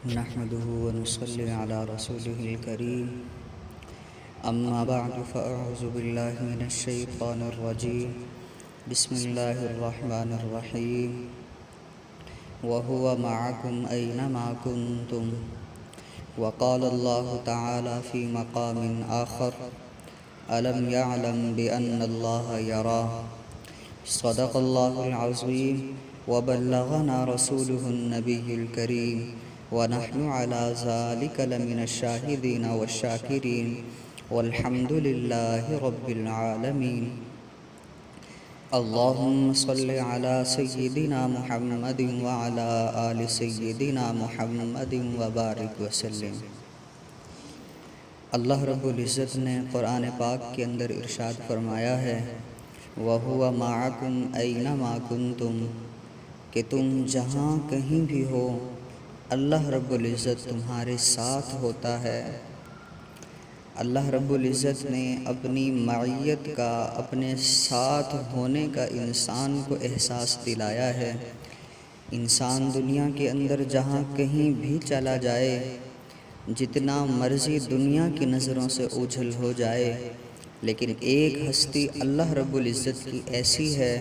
نحمده ونصلي على رسوله الكريم أما بعد فأعوذ بالله من الشيطان الرجيم بسم الله الرحمن الرحيم وهو معكم أينما كنتم وقال الله تعالى في مقام آخر ألم يعلم بأن الله يراه صدق الله العظيم وبلغنا رسوله النبي الكريم ونحن على ذلك لمن الشاهدين والشاكرين والحمد لله رب العالمين اللهم صل على سيدنا محمد وعلى آل سيدنا محمد وبارك وسلم۔ اللہ رب العزت نے قرآن پاک کے اندر ارشاد فرمایا ہے وَهُوَ مَعَكُمْ أَيْنَمَا كُنْتُمْ کہ تم جہاں کہیں بھی ہو اللہ رب العزت تمہارے ساتھ ہوتا ہے۔ اللہ رب العزت نے اپنی معیت کا، اپنے ساتھ ہونے کا انسان کو احساس دلایا ہے۔ انسان دنیا کے اندر جہاں کہیں بھی چلا جائے، جتنا مرضی دنیا کی نظروں سے اوجھل ہو جائے، لیکن ایک ہستی اللہ رب العزت کی ایسی ہے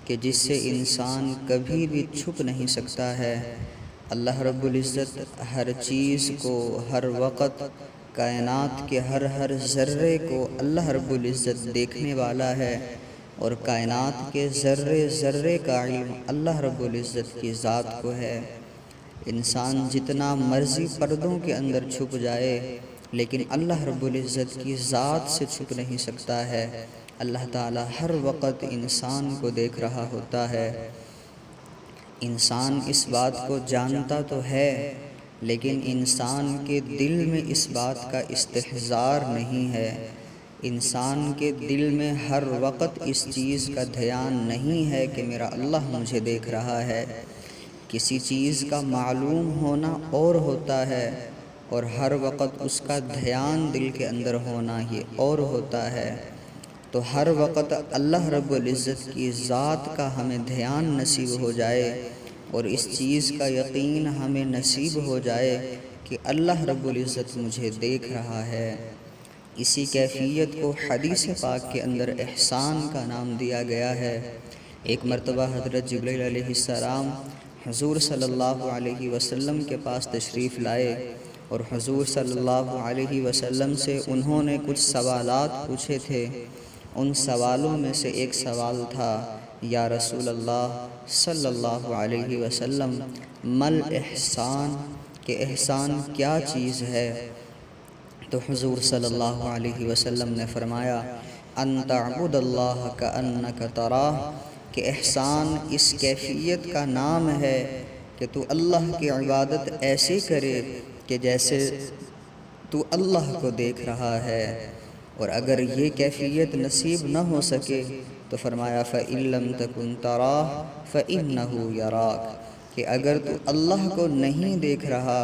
کہ جس سے انسان کبھی بھی چھپ نہیں سکتا ہے۔ اللہ رب العزت ہر چیز کو، ہر وقت، کائنات کے ہر ذرے کو اللہ رب العزت دیکھنے والا ہے، اور کائنات کے ذرے کا علم اللہ رب العزت کی ذات کو ہے۔ انسان جتنا مرضی پردوں کے اندر چھپ جائے، لیکن اللہ رب العزت کی ذات سے چھپ نہیں سکتا ہے۔ اللہ تعالی ہر وقت انسان کو دیکھ رہا ہوتا ہے۔ انسان اس بات کو جانتا تو ہے، لیکن انسان کے دل میں اس بات کا استحضار نہیں ہے۔ انسان کے دل میں ہر وقت اس چیز کا دھیان نہیں ہے کہ میرا اللہ مجھے دیکھ رہا ہے۔ کسی چیز کا معلوم ہونا اور ہوتا ہے، اور ہر وقت اس کا دھیان دل کے اندر ہونا یہ اور ہوتا ہے۔ تو ہر وقت اللہ رب العزت کی ذات کا ہمیں دھیان نصیب ہو جائے، اور اس چیز کا یقین ہمیں نصیب ہو جائے کہ اللہ رب العزت مجھے دیکھ رہا ہے۔ اسی کیفیت کو حدیث پاک کے اندر احسان کا نام دیا گیا ہے۔ ایک مرتبہ حضرت جبریل علیہ السلام حضور صلی اللہ علیہ وسلم کے پاس تشریف لائے، اور حضور صلی اللہ علیہ وسلم سے انہوں نے کچھ سوالات پوچھے تھے۔ ان سوالوں میں سے ایک سوال تھا یا رسول اللہ صلی اللہ علیہ وسلم مل احسان کہ احسان کیا چیز ہے؟ تو حضور صلی اللہ علیہ وسلم نے فرمایا ان تعبد اللہ کأنک تراہ کہ احسان اس کیفیت کا نام ہے کہ تو اللہ کی عبادت ایسے کرے کہ جیسے تو اللہ کو دیکھ رہا ہے۔ اور اگر یہ کیفیت نصیب نہ ہو سکے تو فرمایا فَإِن لَمْ تَكُنْ تَرَاهُ فَإِنَّهُ يَرَاكَ کہ اگر تو اللہ کو نہیں دیکھ رہا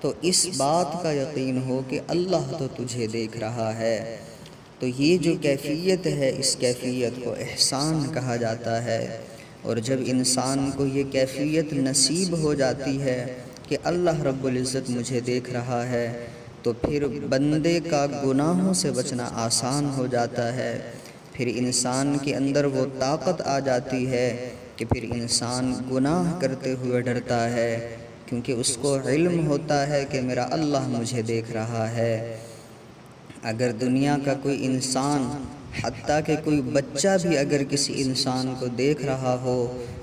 تو اس بات کا یقین ہو کہ اللہ تو تجھے دیکھ رہا ہے۔ تو یہ جو کیفیت ہے، اس کیفیت کو احسان کہا جاتا ہے۔ اور جب انسان کو یہ کیفیت نصیب ہو جاتی ہے کہ اللہ رب العزت مجھے دیکھ رہا ہے، تو پھر بندے کا گناہوں سے بچنا آسان ہو جاتا ہے۔ پھر انسان کے اندر وہ طاقت آ جاتی ہے کہ پھر انسان گناہ کرتے ہوئے ڈرتا ہے، کیونکہ اس کو علم ہوتا ہے کہ میرا اللہ مجھے دیکھ رہا ہے۔ اگر دنیا کا کوئی انسان، حتیٰ کہ کوئی بچہ بھی اگر کسی انسان کو دیکھ رہا ہو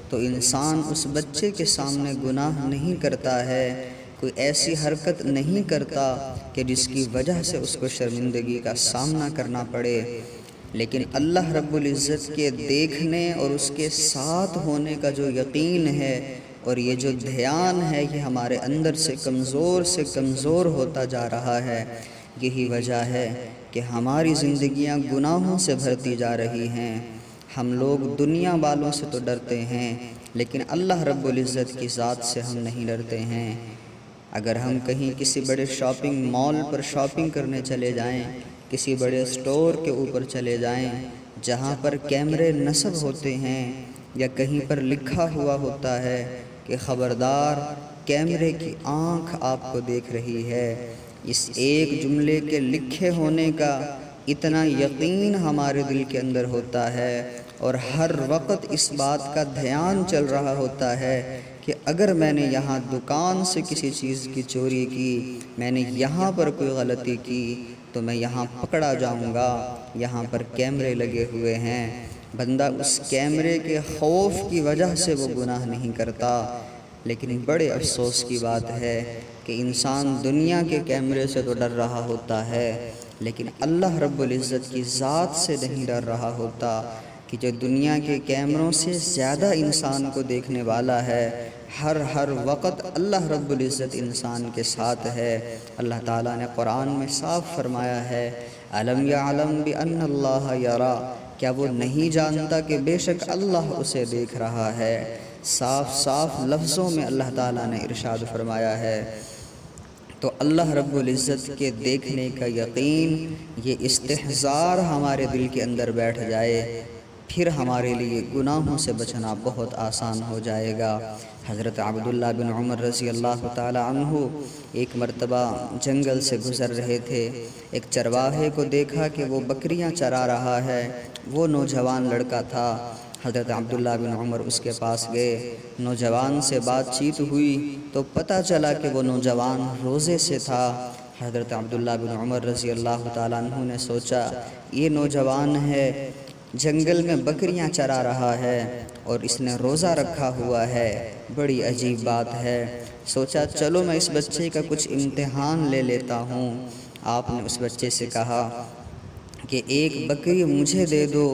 تو انسان اس بچے کے سامنے گناہ نہیں کرتا ہے، کوئی ایسی حرکت نہیں کرتا کہ جس کی وجہ سے اس کو شرمندگی کا سامنا کرنا پڑے۔ لیکن اللہ رب العزت کے دیکھنے اور اس کے ساتھ ہونے کا جو یقین ہے اور یہ جو دھیان ہے، یہ ہمارے اندر سے کمزور ہوتا جا رہا ہے۔ یہی وجہ ہے کہ ہماری زندگیاں گناہوں سے بھرتی جا رہی ہیں۔ ہم لوگ دنیا والوں سے تو ڈرتے ہیں، لیکن اللہ رب العزت کی ذات سے ہم نہیں ڈرتے ہیں۔ اگر ہم کہیں کسی بڑے شاپنگ مال پر شاپنگ کرنے چلے جائیں، کسی بڑے اسٹور کے اوپر چلے جائیں جہاں پر کیمرے نصب ہوتے ہیں، یا کہیں پر لکھا ہوا ہوتا ہے کہ خبردار کیمرے کی آنکھ آپ کو دیکھ رہی ہے۔ اس ایک جملے کے لکھے ہونے کا اتنا یقین ہمارے دل کے اندر ہوتا ہے، اور ہر وقت اس بات کا دھیان چل رہا ہوتا ہے کہ اگر میں نے یہاں دکان سے کسی چیز کی چوری کی، میں نے یہاں پر کوئی غلطی کی، تو میں یہاں پکڑا جاؤں گا، یہاں پر کیمرے لگے ہوئے ہیں۔ بندہ اس کیمرے کے خوف کی وجہ سے وہ گناہ نہیں کرتا، لیکن بڑے افسوس کی بات ہے کہ انسان دنیا کے کیمرے سے تو ڈر رہا ہوتا ہے، لیکن اللہ رب العزت کی ذات سے نہیں ڈر رہا ہوتا، کہ جو دنیا کے کیمروں سے زیادہ انسان کو دیکھنے والا ہے، ہر وقت اللہ رب العزت انسان کے ساتھ ہے۔ اللہ تعالیٰ نے قرآن میں صاف فرمایا ہے، أَلَمْ يَعْلَمْ بِأَنَّ اللَّهَ يَرَى، کیا وہ نہیں جانتا کہ بے شک اللہ اسے دیکھ رہا ہے۔ صاف لفظوں میں اللہ تعالیٰ نے ارشاد فرمایا ہے۔ تو اللہ رب العزت کے دیکھنے کا یقین، یہ استحضار ہمارے دل کے اندر بیٹھ جائے، پھر ہمارے لیے گناہوں سے بچنا بہت آسان ہو جائے گا۔ حضرت عبداللہ بن عمر رضی اللہ تعالی عنہ ایک مرتبہ جنگل سے گزر رہے تھے، ایک چرواہے کو دیکھا کہ وہ بکریاں چرا رہا ہے، وہ نوجوان لڑکا تھا۔ حضرت عبداللہ بن عمر اس کے پاس گئے، نوجوان سے بات چیت ہوئی تو پتہ چلا کہ وہ نوجوان روزے سے تھا۔ حضرت عبداللہ بن عمر رضی اللہ تعالیٰ عنہ نے سوچا، یہ نوجوان ہے، جنگل میں بکریاں چرا رہا ہے اور اس نے روزہ رکھا ہوا ہے، بڑی عجیب بات ہے۔ سوچا چلو میں اس بچے کا کچھ امتحان لے لیتا ہوں۔ آپ نے اس بچے سے کہا کہ ایک بکری مجھے دے دو،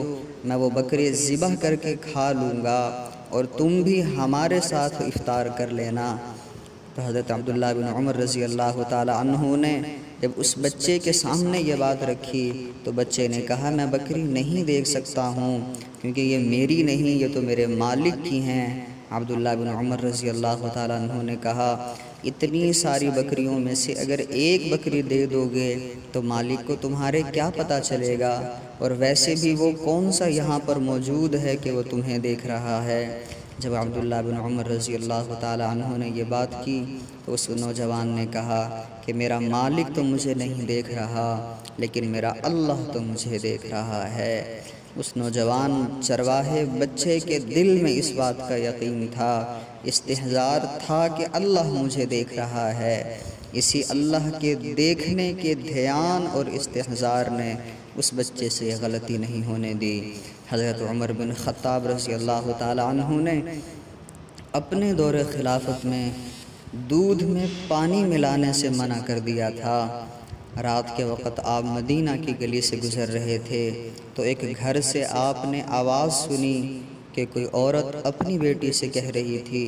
میں وہ بکری ذبح کر کے کھا لوں گا، اور تم بھی ہمارے ساتھ افطار کر لینا۔ تو حضرت عبداللہ بن عمر رضی اللہ تعالی عنہ نے جب اس بچے کے سامنے یہ بات رکھی تو بچے نے کہا میں بکری نہیں دیکھ سکتا ہوں، کیونکہ یہ میری نہیں، یہ تو میرے مالک کی ہیں۔ عبداللہ بن عمر رضی اللہ تعالیٰ عنہ نے کہا اتنی ساری بکریوں میں سے اگر ایک بکری دے دو گے تو مالک کو تمہارے کیا پتہ چلے گا، اور ویسے بھی وہ کون سا یہاں پر موجود ہے کہ وہ تمہیں دیکھ رہا ہے۔ جب عبداللہ بن عمر رضی اللہ تعالیٰ عنہ نے یہ بات کی تو اس نوجوان نے کہا کہ میرا مالک تو مجھے نہیں دیکھ رہا، لیکن میرا اللہ تو مجھے دیکھ رہا ہے۔ اس نوجوان چرواہے بچے کے دل میں اس بات کا یقین تھا، استحضار تھا کہ اللہ مجھے دیکھ رہا ہے۔ اسی اللہ کے دیکھنے کے دھیان اور استحضار نے اس بچے سے یہ غلطی نہیں ہونے دی۔ حضرت عمر بن خطاب رضی اللہ تعالی عنہ نے اپنے دور خلافت میں دودھ میں پانی ملانے سے منع کر دیا تھا۔ رات کے وقت آپ مدینہ کی گلی سے گزر رہے تھے تو ایک گھر سے آپ نے آواز سنی کہ کوئی عورت اپنی بیٹی سے کہہ رہی تھی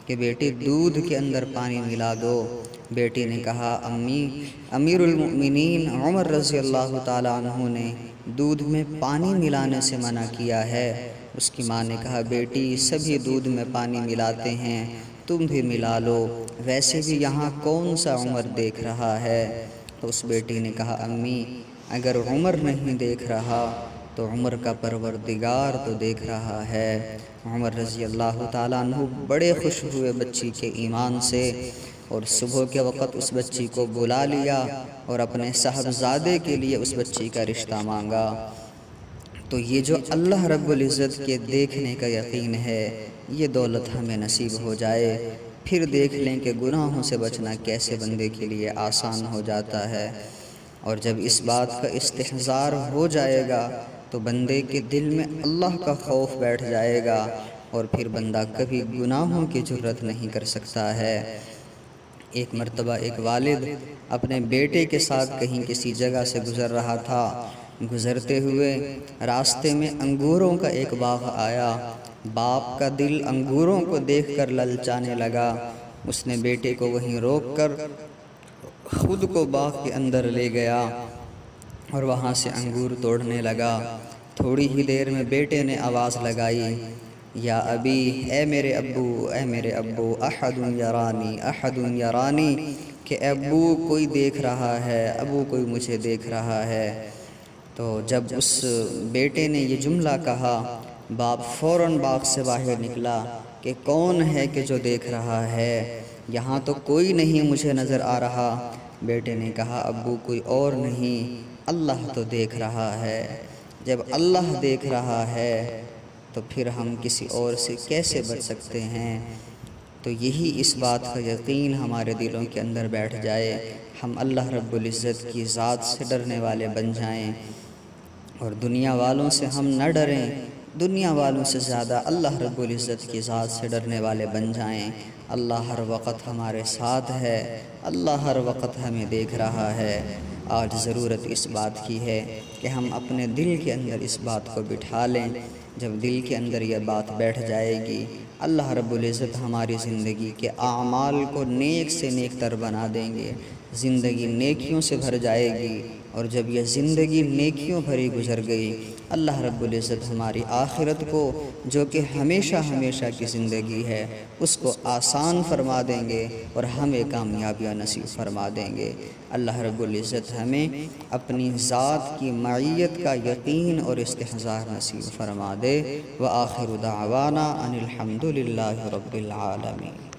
کہ بیٹی دودھ کے اندر پانی ملا دو۔ بیٹی نے کہا امی، امیر المؤمنین عمر رضی اللہ تعالی عنہ نے دودھ میں پانی ملانے سے منع کیا ہے۔ اس کی ماں نے کہا بیٹی سبھی دودھ میں پانی ملاتے ہیں، تم بھی ملا لو، ویسے بھی یہاں کون سا عمر دیکھ رہا ہے۔ تو اس بیٹی نے کہا امی اگر عمر نہیں دیکھ رہا تو عمر کا پروردگار تو دیکھ رہا ہے۔ عمر رضی اللہ تعالیٰ عنہ بڑے خوش ہوئے بچی کے ایمان سے، اور صبح کے وقت اس بچی کو بلا لیا اور اپنے صاحبزادے کے لیے اس بچی کا رشتہ مانگا۔ تو یہ جو اللہ رب العزت کے دیکھنے کا یقین ہے، یہ دولت ہمیں نصیب ہو جائے، پھر دیکھ لیں کہ گناہوں سے بچنا کیسے بندے کے لیے آسان ہو جاتا ہے۔ اور جب اس بات کا استحضار ہو جائے گا تو بندے کے دل میں اللہ کا خوف بیٹھ جائے گا، اور پھر بندہ کبھی گناہوں کی جرات نہیں کر سکتا ہے۔ ایک مرتبہ ایک والد اپنے بیٹے کے ساتھ کہیں کسی جگہ سے گزر رہا تھا، گزرتے ہوئے راستے میں انگوروں کا ایک باغ آیا۔ باپ کا دل انگوروں کو دیکھ کر للچانے لگا، اس نے بیٹے کو وہیں روک کر خود کو باغ کے اندر لے گیا اور وہاں سے انگور توڑنے لگا۔ تھوڑی ہی دیر میں بیٹے نے آواز لگائی یا ابی، اے میرے ابو، اے میرے ابو، احد یرانی احد یرانی، کہ ابو کوئی دیکھ رہا ہے، ابو کوئی مجھے دیکھ رہا ہے۔ تو جب اس بیٹے نے یہ جملہ کہا، باپ فوراً باغ سے باہر نکلا کہ کون ہے کہ جو دیکھ رہا ہے۔ یہاں تو کوئی نہیں مجھے نظر آ رہا۔ بیٹے نے کہا ابو کوئی اور نہیں، اللہ تو دیکھ رہا ہے۔ جب اللہ دیکھ رہا ہے تو پھر ہم کسی اور سے کیسے بچ سکتے ہیں؟ تو یہی اس بات کا یقین ہمارے دلوں کے اندر بیٹھ جائے، ہم اللہ رب العزت کی ذات سے ڈرنے والے بن جائیں، اور دنیا والوں سے ہم نہ ڈریں، دنیا والوں سے زیادہ اللہ رب العزت کی ذات سے ڈرنے والے بن جائیں۔ اللہ ہر وقت ہمارے ساتھ ہے، اللہ ہر وقت ہمیں دیکھ رہا ہے۔ آج ضرورت اس بات کی ہے کہ ہم اپنے دل کے اندر اس بات کو بٹھا لیں۔ جب دل کے اندر یہ بات بیٹھ جائے گی، اللہ رب العزت ہماری زندگی کے اعمال کو نیک سے نیک تر بنا دیں گے، زندگی نیکیوں سے بھر جائے گی، اور جب یہ زندگی نیکیوں بھری گزر گئی، اللہ رب العزت ہماری آخرت کو جو کہ ہمیشہ ہمیشہ کی زندگی ہے اس کو آسان فرما دیں گے اور ہمیں کامیابیاں نصیب فرما دیں گے۔ اللہ رب العزت ہمیں اپنی ذات کی معیت کا یقین اور استحضار نصیب فرما دے۔ وآخر دعوانا ان الحمد للہ رب العالمین۔